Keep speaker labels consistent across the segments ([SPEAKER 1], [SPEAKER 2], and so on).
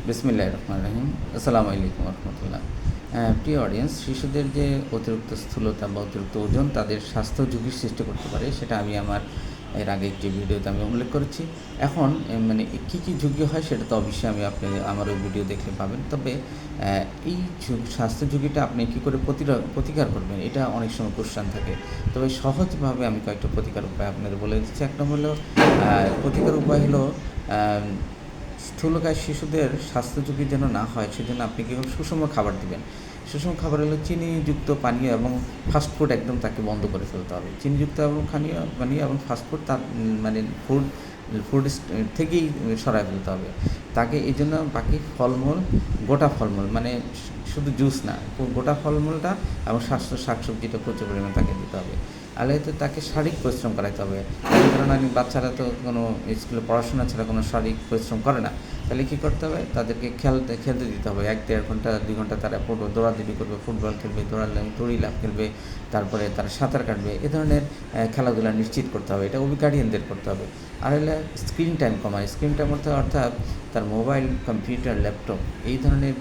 [SPEAKER 1] বিসমিল্লাহির রহমানির রহিম। আসসালামু আলাইকুম রহমতুল্লাহ। প্রিয় অডিয়েন্স, শিশুদের যে অতিরিক্ত স্থূলতা বা অতিরিক্ত ওজন তাদের স্বাস্থ্য ঝুঁকির সৃষ্টি করতে পারে, সেটা আমি আমার এর আগে একটি ভিডিওতে আমি উল্লেখ করেছি। এখন মানে কী কী ঝুঁকি হয় সেটা তো অবশ্যই আপনি আমার ওই ভিডিও দেখলে পাবেন। তবে এই স্বাস্থ্য ঝুঁকিটা আপনি কী করে প্রতিকার করবেন, এটা অনেক সময় কোশ্চেন থাকে। তবে সহজভাবে আমি কয়েকটা প্রতিকার উপায় আপনাদের বলে দিচ্ছি। এক নম্বর হলো প্রতিকার উপায় হলো স্থূলকায় শিশুদের স্বাস্থ্য ঝুঁকি যেন না হয়, সেজন্য আপনি কীভাবে সুষম খাবার দিবেন। সুষম খাবার হলো চিনিযুক্ত পানীয় এবং ফাস্টফুড একদম তাকে বন্ধ করে ফেলতে হবে। চিনিযুক্ত এবং পানীয় এবং ফাস্টফুড তার মানে ফুড ফুড থেকেই সরায় ফেলতে হবে তাকে। এই জন্য বাকি ফলমূল, গোটা ফলমূল মানে শুধু জুস না, গোটা ফলমূলটা এবং শাকসবজিটা প্রচুর পরিমাণে তাকে দিতে হবে। আলাদা তাকে শারীরিক পরিশ্রম করাতে হবে। কারণ বাচ্চারা তো কোনো স্কুলে পড়াশোনা ছাড়া কোনো শারীরিক পরিশ্রম করে না। তাহলে কী করতে হবে, তাদেরকে খেলতে দিতে হবে। 1-1.5 ঘন্টা 2 ঘন্টা তারা দৌড়াদৌড়ি করবে, ফুটবল খেলবে, দড়ি লাফ খেলবে, তারপরে তারা সাঁতার কাটবে। এ ধরনের খেলাধুলা নিশ্চিত করতে হবে। এটা গার্ডিয়ানদের করতে হবে। আর হলে স্ক্রিন টাইম কমায়। স্ক্রিন টাইম অর্থাৎ তার মোবাইল, কম্পিউটার, ল্যাপটপ এই ধরনের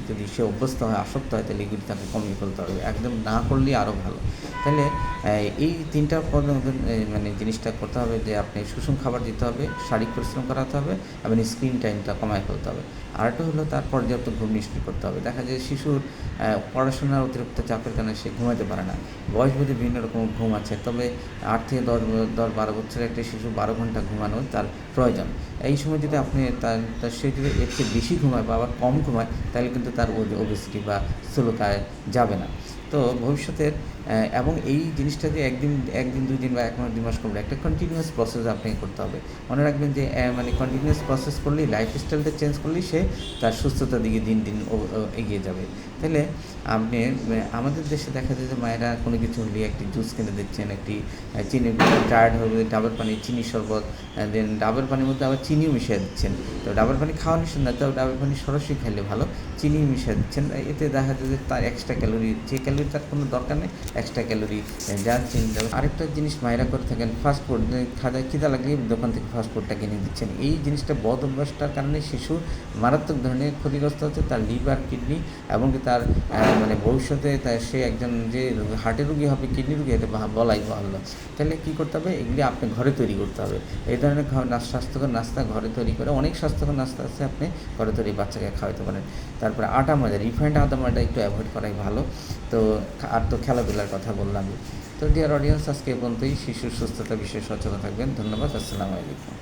[SPEAKER 1] যদি সে অভ্যস্ত হয়, আসক্ত হয়, তাহলে এগুলি তাকে কমিয়ে ফেলতে হবে। একদম না করলেই আরও ভালো। তাহলে এই 3টা জিনিসটা করতে হবে যে আপনি সুষম খাবার দিতে হবে, শারীরিক পরিশ্রম করাতে হবে এবং স্ক্রিন টাইমটা কমায় ফেলতে হবে। আরেকটা হলো তার পর্যাপ্ত ঘুম নিশ্চিত করতে হবে। দেখা যায় শিশুর পড়াশোনার অতিরিক্ত চাপের কারণে সে ঘুমাতে পারে না। বয়সভেদে বিভিন্ন রকম ঘুম আছে, তবে 8 থেকে 10-12 বছরের একটা শিশু 12 ঘন্টা ঘুমানো তার প্রয়োজন। এই সময় যদি আপনি সে যদি এর চেয়ে বেশি ঘুমায় বা আবার কম ঘুমায়, তাহলে কিন্তু তার ওবেসিটি বা স্থূলকায় যাবে না। তো ভবিষ্যতের এবং এই জিনিসটা যে একদিন 2 দিন বা 1 মাস 2 মাস করবে, একটা কন্টিনিউয়াস প্রসেস আপনাকে করতে হবে। মনে রাখবেন যে কন্টিনিউয়াস প্রসেস করলেই, লাইফস্টাইলটা চেঞ্জ করলেই সে তার সুস্থতার দিকে দিন দিন এগিয়ে যাবে। তাহলে আপনি আমাদের দেশে দেখা যায় যে মায়েরা কোনো কিছু হলে একটি জুস কিনে দিচ্ছেন, একটি চিনি, টায়ার্ড হয়ে ডাবের পানি, চিনি শরবত, দেন ডাবের পানির মধ্যে আবার চিনিও মিশিয়ে দিচ্ছেন। তো ডাবের পানি খাওয়া নিষেধ না, তবে ডাবের পানি সরাসরি খেলে ভালো। চিনি মিশিয়ে দিচ্ছেন, এতে দেখা যায় যে তার এক্সট্রা ক্যালোরি, যে ক্যালোরি তার কোনো দরকার নেই, এক্সট্রা ক্যালোরি যা চিনি দেবে। আরেকটা জিনিস মায়েরা করে থাকেন, ফাস্টফুড খিদা লাগলে দোকান থেকে ফাস্টফুডটা কিনে দিচ্ছেন। এই জিনিসটা বদ অভ্যাসটার কারণে শিশু মারাত্মক ধরনের ক্ষতিগ্রস্ত হচ্ছে। তার লিভার, কিডনি এবং তার ভবিষ্যতে সে একজন যে হার্টের রোগী হবে, কিডনি রোগী, এটা বলাই ভালো। তাহলে কী করতে হবে, এগুলি আপনি ঘরে তৈরি করতে হবে। এই ধরনের স্বাস্থ্যকর নাস্তা ঘরে তৈরি করে, অনেক স্বাস্থ্যকর নাস্তা আছে, আপনি ঘরে তৈরি বাচ্চাকে খাওয়াতে পারেন। তারপরে আটা ময়দা, রিফাইন্ড আটা ময়দা একটু অ্যাভয়েড করাই ভালো। তো আর তো খেলাধুলার কথা বললাম। তো ডিয়ার অডিয়েন্স, আজকে এই পর্যন্তই। শিশুর সুস্থতা বিষয়ে সচেতন থাকবেন। ধন্যবাদ। আসসালামু আলাইকুম।